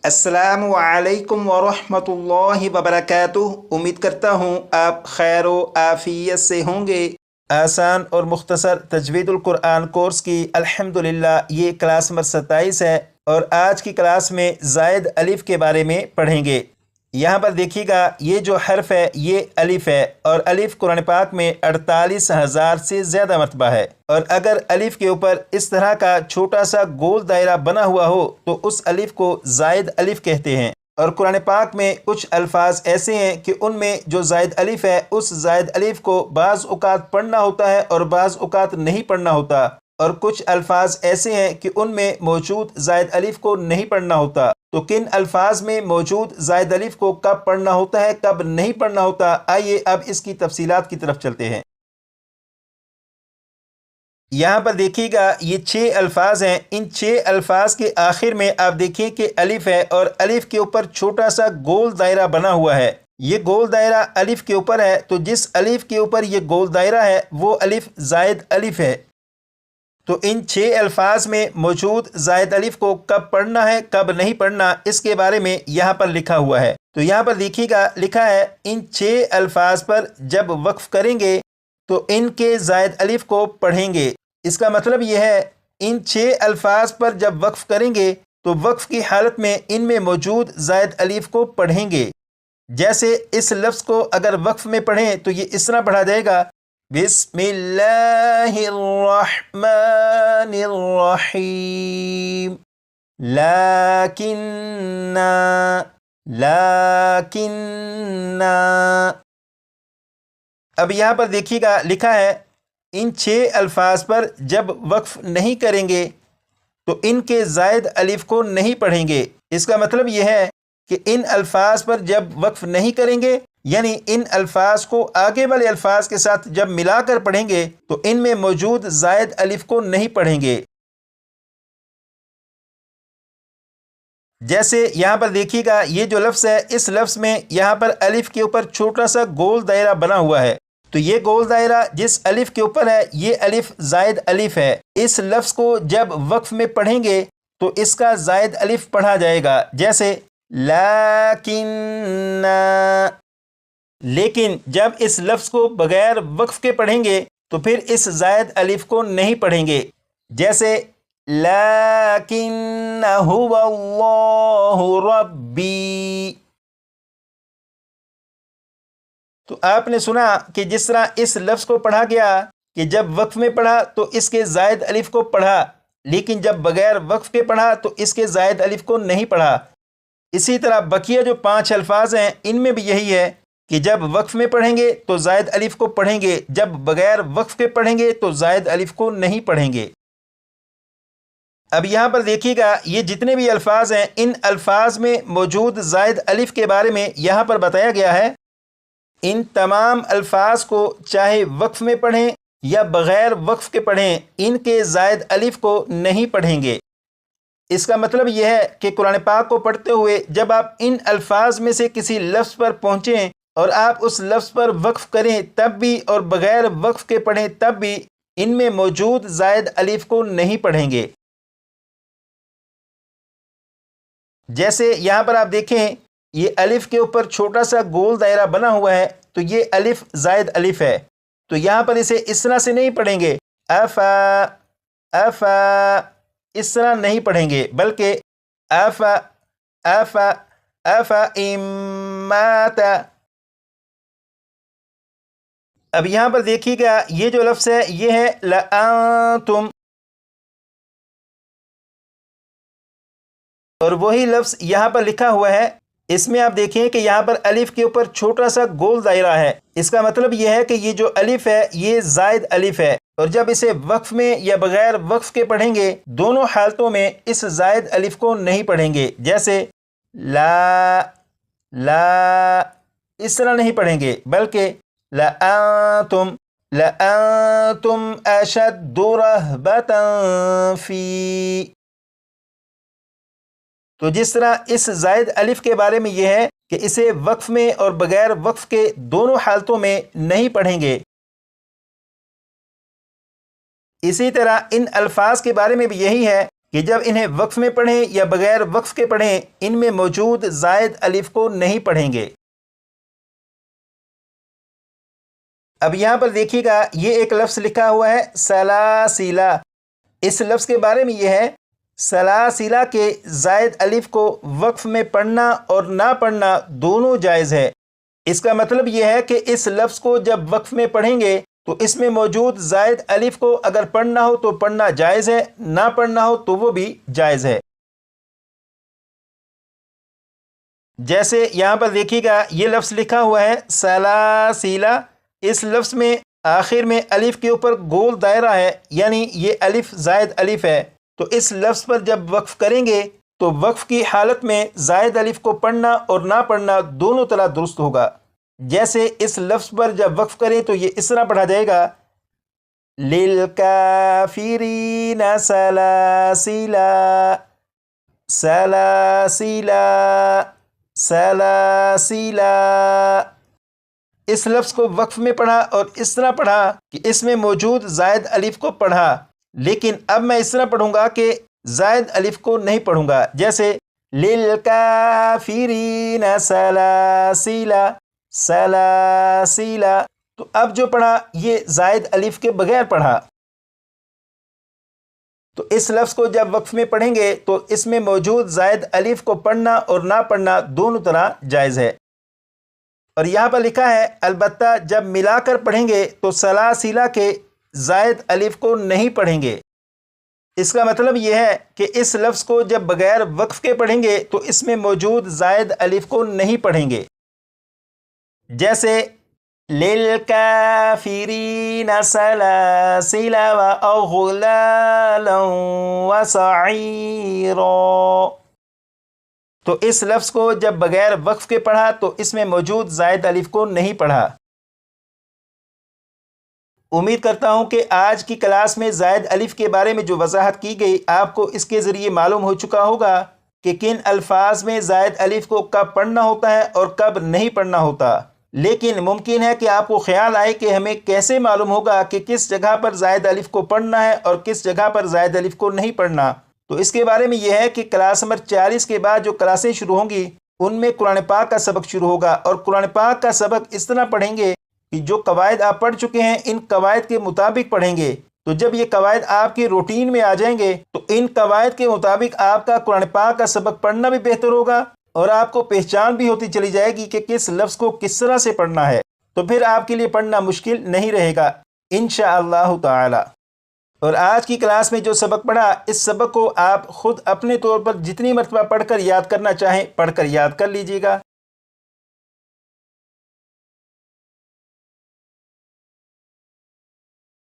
अस्सलामु अलैकुम वरहमतुल्लाहि वबरकातुह। उम्मीद करता हूँ आप खैर व आफियत से होंगे। आसान और मुख्तसर तजवीदुल कुरान कोर्स की अल्हम्दुलिल्लाह ये क्लास नंबर 27 है और आज की क्लास में ज़ायद अलिफ के बारे में पढ़ेंगे। यहाँ पर देखिएगा, ये जो हर्फ है ये अलिफ है और अलिफ कुरान पाक में 48,000 से ज़्यादा मरतबा है। और अगर अलिफ के ऊपर इस तरह का छोटा सा गोल दायरा बना हुआ हो तो उस अलिफ को ज़ायद अलिफ कहते हैं। और कुरान पाक में कुछ अल्फाज ऐसे हैं कि उनमें जो ज़ायद अलिफ है उस ज़ायद अलिफ को बाज़ औक़ात पढ़ना होता है और बाज़ औक़ात नहीं पढ़ना होता। और कुछ अल्फाज ऐसे हैं कि उनमें मौजूद ज़ायद अलिफ को नहीं पढ़ना होता। तो किन अल्फाज में मौजूद ज़ायद अलिफ को कब पढ़ना होता है, कब नहीं पढ़ना होता, आइए अब इसकी तफसीलात की तरफ चलते हैं। यहाँ पर देखिएगा, ये 6 अल्फाज हैं। इन 6 अल्फाज के आखिर में आप देखिए कि अलिफ है और अलिफ के ऊपर छोटा सा गोल दायरा बना हुआ है। ये गोल दायरा अलिफ के ऊपर है, तो जिस अलिफ के ऊपर ये गोल दायरा है वो अलिफ ज़ायद अलिफ है। तो इन 6 अल्फाज में मौजूद ज़ायद अलिफ को कब पढ़ना है, कब नहीं पढ़ना, इसके बारे में यहाँ पर लिखा हुआ है। तो यहाँ पर देखिएगा, लिखा है इन 6 अल्फाज पर जब वक्फ करेंगे तो इनके ज़ायद अलिफ को पढ़ेंगे। इसका मतलब यह है, इन 6 अल्फाज पर जब वक्फ करेंगे तो वक्फ की हालत में इनमें मौजूद ज़ायद अलिफ को पढ़ेंगे। जैसे इस लफ्ज़ को अगर वक्फ में पढ़ें तो ये इस तरह पढ़ा जाएगा, बिस्मिल्लाहिर्रहमानिर्रहीम, लाकिन्ना लाकिन्ना। अब यहाँ पर देखिएगा, लिखा है इन 6 अल्फाज पर जब वक्फ नहीं करेंगे तो इनके ज़ायद अलिफ को नहीं पढ़ेंगे। इसका मतलब यह है कि इन अल्फाज पर जब वक्फ नहीं करेंगे, यानी इन अल्फाज को आगे वाले अल्फाज के साथ जब मिलाकर पढ़ेंगे तो इनमें मौजूद ज़ायद अलिफ को नहीं पढ़ेंगे। जैसे यहाँ पर देखिएगा, ये जो लफ्ज़ है इस लफ्ज़ में यहाँ पर अलिफ के ऊपर छोटा सा गोल दायरा बना हुआ है। तो ये गोल दायरा जिस अलिफ के ऊपर है ये अलिफ ज़ायद अलिफ है। इस लफ्ज़ को जब वक्फ में पढ़ेंगे तो इसका ज़ायद अलिफ पढ़ा जाएगा, जैसे लाकिन्ना। लेकिन जब इस लफ्ज़ को बगैर वक्फ के पढ़ेंगे तो फिर इस ज़ायद अलिफ को नहीं पढ़ेंगे, जैसे लाकिन्ना हुवल्लाहु रब्बी। तो आपने सुना कि जिस तरह इस लफ्ज़ को पढ़ा गया कि जब वक्फ में पढ़ा तो इसके ज़ायद अलिफ को पढ़ा, लेकिन जब बगैर वक्फ के पढ़ा तो इसके ज़ायद अलिफ को नहीं पढ़ा। इसी तरह बकिया जो 5 अल्फाज हैं इनमें भी यही है कि जब वक्फ में पढ़ेंगे तो ज़ायद अलिफ को पढ़ेंगे, जब बगैर वक्फ के पढ़ेंगे तो ज़ायद अलिफ को नहीं पढ़ेंगे। अब यहाँ पर देखिएगा, ये जितने भी अल्फाज हैं इन अल्फाज में मौजूद ज़ायद अलिफ के बारे में यहाँ पर बताया गया है। इन तमाम अल्फाज को चाहे वक्फ में पढ़ें या बग़ैर वक्फ के पढ़ें, इनके ज़ायद अलिफ को नहीं पढ़ेंगे। इसका मतलब यह है कि कुरान पाक को पढ़ते हुए जब आप इन अल्फाज में से किसी लफ्ज़ पर पहुँचें और आप उस लफ्ज़ पर वक्फ करें तब भी और बग़ैर वक्फ के पढ़ें तब भी इनमें मौजूद ज़ायद अलिफ को नहीं पढ़ेंगे। जैसे यहाँ पर आप देखें, ये अलिफ के ऊपर छोटा सा गोल दायरा बना हुआ है, तो ये अलिफ ज़ायद अलिफ है। तो यहाँ पर इसे इस तरह से नहीं पढ़ेंगे, अफ़ा अफ़ा, इस तरह नहीं पढ़ेंगे, बल्कि अफ़ा अफ़ा अफ़ा इम्माता। अब यहाँ पर देखिएगा, ये जो लफ्ज़ है ये है लअंतुम, और वही लफ्ज़ यहाँ पर लिखा हुआ है। इसमें आप देखें कि यहाँ पर अलिफ के ऊपर छोटा सा गोल दायरा है। इसका मतलब यह है कि ये जो अलिफ है ये ज़ायद अलिफ है, और जब इसे वक्फ में या बगैर वक्फ के पढ़ेंगे दोनों हालतों में इस ज़ायद अलिफ को नहीं पढ़ेंगे, जैसे ला ला, इस तरह नहीं पढ़ेंगे, बल्कि लअंतुम लअंतुम अशद्दु रहबतन फी। तो जिस तरह इस ज़ायद अलिफ के बारे में यह है कि इसे वक्फ में और बगैर वक्फ के दोनों हालतों में नहीं पढ़ेंगे, इसी तरह इन अल्फाज के बारे में भी यही है کہ جب انہیں وقف میں پڑھیں یا بغیر وقف کے پڑھیں ان میں موجود زائد الف کو نہیں پڑھیں گے۔ اب یہاں پر دیکھیے گا یہ ایک لفظ لکھا ہوا ہے سلاسلہ۔ اس لفظ کے بارے میں یہ ہے سلاسلہ کے زائد الف کو وقف میں پڑھنا اور نہ پڑھنا دونوں جائز ہے۔ اس کا مطلب یہ ہے کہ اس لفظ کو جب وقف میں پڑھیں گے تو اس میں موجود زائد الف کو اگر پڑھنا ہو تو پڑھنا جائز ہے، نہ پڑھنا ہو تو وہ بھی جائز ہے۔ جیسے یہاں پر دیکھیے گا یہ لفظ لکھا ہوا ہے سلاسلہ۔ اس لفظ میں آخر میں الف کے اوپر گول دائرہ ہے، یعنی یہ الف زائد الف ہے۔ تو اس لفظ پر جب وقف کریں گے تو وقف کی حالت میں زائد الف کو پڑھنا اور نہ پڑھنا دونوں طرح درست ہوگا۔ جیسے اس لفظ پر جب وقف کریں تو یہ اس طرح پڑھا جائے گا لِلْكَافِرِينَ سَلَاسِلَا سَلَاسِلَا سَلَاسِلَا۔ اس لفظ کو وقف میں پڑھا اور اس طرح پڑھا کہ اس میں موجود زائد الف کو پڑھا، لیکن اب میں اس طرح پڑھوں گا کہ زائد الف کو نہیں پڑھوں گا، جیسے لِلْكَافِرِينَ سَلَاسِلَا سَلَاسِلَا۔ تو اب جو پڑھا یہ زائد الف کے بغیر پڑھا۔ تو اس لفظ کو جب وقف میں پڑھیں گے تو اس میں موجود زائد الف کو پڑھنا اور نہ پڑھنا دونوں طرح جائز ہے۔ اور یہاں پر لکھا ہے البتہ جب ملا کر پڑھیں گے تو سلاسلہ کے زائد الف کو نہیں پڑھیں گے۔ اس کا مطلب یہ ہے کہ اس لفظ کو جب بغیر وقف کے پڑھیں گے تو اس میں موجود زائد الف کو نہیں پڑھیں گے، جیسے لِلْكَافِرِينَ سَلَاسِلَ وَأَغْلَالًا وَسَعِيرًا۔ تو اس لفظ کو جب بغیر وقف کے پڑھا تو اس میں موجود زائد الف کو نہیں پڑھا۔ امید کرتا ہوں کہ آج کی کلاس میں زائد الف کے بارے میں جو وضاحت کی گئی آپ کو اس کے ذریعے معلوم ہو چکا ہوگا کہ کن الفاظ میں زائد الف کو کب پڑھنا ہوتا ہے اور کب نہیں پڑھنا ہوتا۔ لیکن ممکن ہے کہ آپ کو خیال آئے کہ ہمیں کیسے معلوم ہوگا کہ کس جگہ پر زائد الف کو پڑھنا ہے اور کس جگہ پر زائد الف کو نہیں پڑھنا۔ تو اس کے بارے میں یہ ہے کہ کلاس نمبر 40 کے بعد جو کلاسیں شروع ہوں گی ان میں قرآن پاک کا سبق شروع ہوگا، اور قرآن پاک کا سبق اس طرح پڑھیں گے کہ جو قواعد آپ پڑھ چکے ہیں ان قواعد کے مطابق پڑھیں گے۔ تو جب یہ قواعد آپ کی روٹین میں آ جائیں گے تو ان قواعد کے مطابق آپ کا قرآن پاک کا سبق پڑھنا بھی بہتر ہوگا، اور آپ کو پہچان بھی ہوتی چلی جائے گی کہ کس لفظ کو کس طرح سے پڑھنا ہے۔ تو پھر آپ کے لیے پڑھنا مشکل نہیں رہے گا انشاءاللہ تعالی۔ اور آج کی کلاس میں جو سبق پڑھا اس سبق کو آپ خود اپنے طور پر جتنی مرتبہ پڑھ کر یاد کرنا چاہیں پڑھ کر یاد کر لیجیے گا۔